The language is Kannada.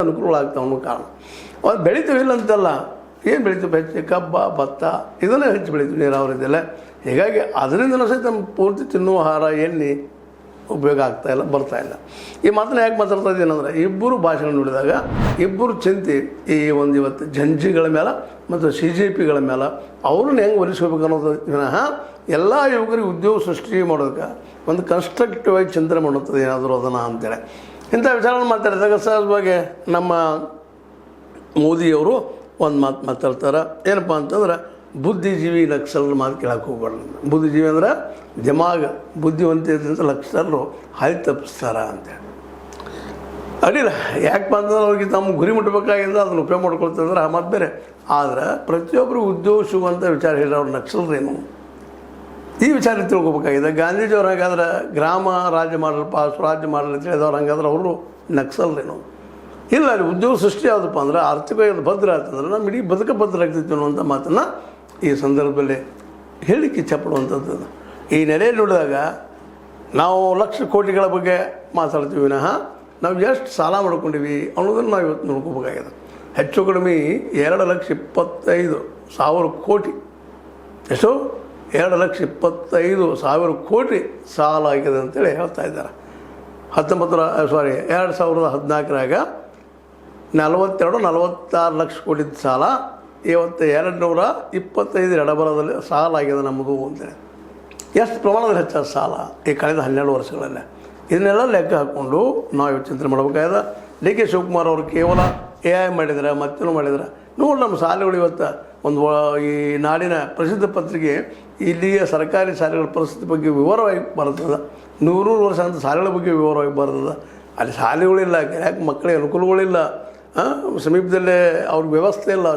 ಅನುಕೂಲಗಳಾಗ್ತಾವೆ ಅನ್ನೋ ಕಾರಣ ಅದು ಬೆಳಿತೀವಿ ಇಲ್ಲ ಅಂತಲ್ಲ. ಏನು ಬೆಳಿತೀವಿ ಹೆಚ್ಚು ಕಬ್ಬ ಭತ್ತ ಇದನ್ನೇ ಹೆಚ್ಚು ಬೆಳಿತೀವಿ ನೀರಾವರಿದೆಲ್ಲ. ಹೀಗಾಗಿ ಅದರಿಂದನೂ ಸಹಿತ ನಮ್ಮ ಪೂರ್ತಿ ತಿನ್ನುವ ಆಹಾರ ಎಣ್ಣೆ ಉಪಯೋಗ ಆಗ್ತಾಯಿಲ್ಲ ಬರ್ತಾಯಿಲ್ಲ. ಈ ಮಾತನ್ನ ಯಾಕೆ ಮಾತಾಡ್ತಾ ಇದ್ದೀನಿ ಅಂದರೆ ಇಬ್ಬರು ಭಾಷಣ ನೋಡಿದಾಗ ಇಬ್ಬರು ಚಿಂತೆ ಈ ಒಂದು ಇವತ್ತು ಜಂಜಿಗಳ ಮೇಲೆ ಮತ್ತು CJPಗಳ ಮೇಲೆ ಅವ್ರನ್ನ ಹೆಂಗೆ ಒಲಿಸ್ಕೋಬೇಕು ಅನ್ನೋದು ವಿನಃ ಎಲ್ಲ ಯುವಕರಿಗೆ ಉದ್ಯೋಗ ಸೃಷ್ಟಿ ಮಾಡೋದಕ್ಕೆ ಒಂದು ಕನ್ಸ್ಟ್ರಕ್ಟಿವ್ ಆಗಿ ಚಿಂತನೆ ಮಾಡುತ್ತದೆ ಏನಾದರೂ ಅದನ್ನು ಅಂತೇಳಿ ಇಂಥ ವಿಚಾರವನ್ನು ಮಾತಾಡಿದಾಗ ಸಹಜವಾಗಿ ನಮ್ಮ ಮೋದಿಯವರು ಒಂದು ಮಾತು ಮಾತಾಡ್ತಾರೆ. ಏನಪ್ಪ ಅಂತಂದ್ರೆ ಬುದ್ಧಿಜೀವಿ ನಕ್ಸಲರ ಮಾತು ಕೇಳಕ್ಕೆ ಹೋಗ್ಬಾರ್ದು. ಬುದ್ಧಿಜೀವಿ ಅಂದ್ರೆ ದಿಮಾಗ ಬುದ್ಧಿವಂತಿದ್ದಂಥ ನಕ್ಸಲರು ಹಾದಿ ತಪ್ಪಿಸ್ತಾರೆ ಅಂತೇಳಿ ಅಡ್ಡಿಲ್ಲ. ಯಾಕಪ್ಪ ಅಂತಂದ್ರೆ ಅವ್ರಿಗೆ ತಮ್ಮ ಗುರಿ ಮುಟ್ಟಬೇಕಾಗಿದ್ದು ಅದನ್ನು ಉಪಯೋಗ ಮಾಡ್ಕೊಳ್ತಂದ್ರೆ ಆ ಮಾತು ಬೇರೆ. ಆದರೆ ಪ್ರತಿಯೊಬ್ಬರು ಉದ್ಯೋಗ ಸಿಗುವಂಥ ವಿಚಾರ ಹೇಳಿ ಅವ್ರು ನಕ್ಸಲರೇನು ಈ ವಿಚಾರ ತಿಳ್ಕೊಬೇಕಾಗಿದೆ. ಗಾಂಧೀಜಿಯವ್ರು ಹಾಗಾದ್ರೆ ಗ್ರಾಮ ರಾಜ್ಯ ಮಾಡಲ್ಪ ಸ್ವರಾಜ್ಯ ಮಾಡಲಿ ಅಂತ ಹೇಳಿದವ್ರು ಹಂಗಾದ್ರೆ ಅವರು ನಕ್ಸಲರೇನು ಇಲ್ಲ. ಅಲ್ಲಿ ಉದ್ಯೋಗ ಸೃಷ್ಟಿ ಯಾವುದಪ್ಪ ಅಂದ್ರೆ ಆರ್ಥಿಕವಾಗಿ ಭದ್ರ ಆಗ್ತಂದ್ರೆ ನಮ್ಮ ಇಡೀ ಬದುಕ ಭದ್ರ ಆಗ್ತೈತಿ ಅನ್ನುವಂಥ ಮಾತನ್ನು ಈ ಸಂದರ್ಭದಲ್ಲಿ ಹೇಳಿಕ್ಕೆ ಇಚ್ಛಪಡುವಂಥದ್ದು. ಈ ನೆಲೆಯಲ್ಲಿ ನೋಡಿದಾಗ ನಾವು ಲಕ್ಷ ಕೋಟಿಗಳ ಬಗ್ಗೆ ಮಾತಾಡ್ತೀವಿ ವಿನಃ ನಾವು ಎಷ್ಟು ಸಾಲ ಮಾಡ್ಕೊಂಡಿವಿ ಅನ್ನೋದನ್ನು ನಾವು ಇವತ್ತು ನೋಡ್ಕೋಬೇಕಾಗಿದೆ. ಹೆಚ್ಚು ಕಡಿಮೆ 2,25,000 ಕೋಟಿ ಎಷ್ಟು 2,25,000 ಕೋಟಿ ಸಾಲ ಆಗಿದೆ ಅಂತೇಳಿ ಹೇಳ್ತಾ ಇದ್ದಾರೆ. 2014ರಾಗ 46 ಲಕ್ಷ ಕೋಟಿ ಸಾಲ, ಇವತ್ತು 225 ಎಡಬರದಲ್ಲಿ ಸಾಲ ಆಗಿದೆ ನಮ್ಮದು ಅಂತೇಳಿ. ಎಷ್ಟು ಪ್ರಮಾಣದಲ್ಲಿ ಹೆಚ್ಚಾದ ಸಾಲ ಈ ಕಳೆದ 12 ವರ್ಷಗಳಲ್ಲೇ ಇದನ್ನೆಲ್ಲ ಲೆಕ್ಕ ಹಾಕ್ಕೊಂಡು ನಾವು ಚಿಂತನೆ ಮಾಡಬೇಕಾಗಿದೆ. ಡಿ ಕೆ ಶಿವಕುಮಾರ್ ಅವರು ಕೇವಲ AI ಮಾಡಿದರೆ ಮತ್ತೇನು ಮಾಡಿದರೆ ನೋಡಿ ನಮ್ಮ ಶಾಲೆಗಳು ಇವತ್ತು ಒಂದು ಈ ನಾಡಿನ ಪ್ರಸಿದ್ಧ ಪತ್ರಿಕೆ ಇಲ್ಲಿಯ ಸರ್ಕಾರಿ ಶಾಲೆಗಳ ಪರಿಸ್ಥಿತಿ ಬಗ್ಗೆ ವಿವರವಾಗಿ ಬರ್ತದೆ. 100 ವರ್ಷ ಅಂತ ಶಾಲೆಗಳ ಬಗ್ಗೆ ವಿವರವಾಗಿ ಬರ್ತದೆ. ಅಲ್ಲಿ ಶಾಲೆಗಳಿಲ್ಲ, ಯಾಕೆ ಮಕ್ಕಳಿಗೆ ಅನುಕೂಲಗಳಿಲ್ಲ, ಸಮೀಪದಲ್ಲೇ ಅವ್ರಿಗೆ ವ್ಯವಸ್ಥೆ ಇಲ್ಲ.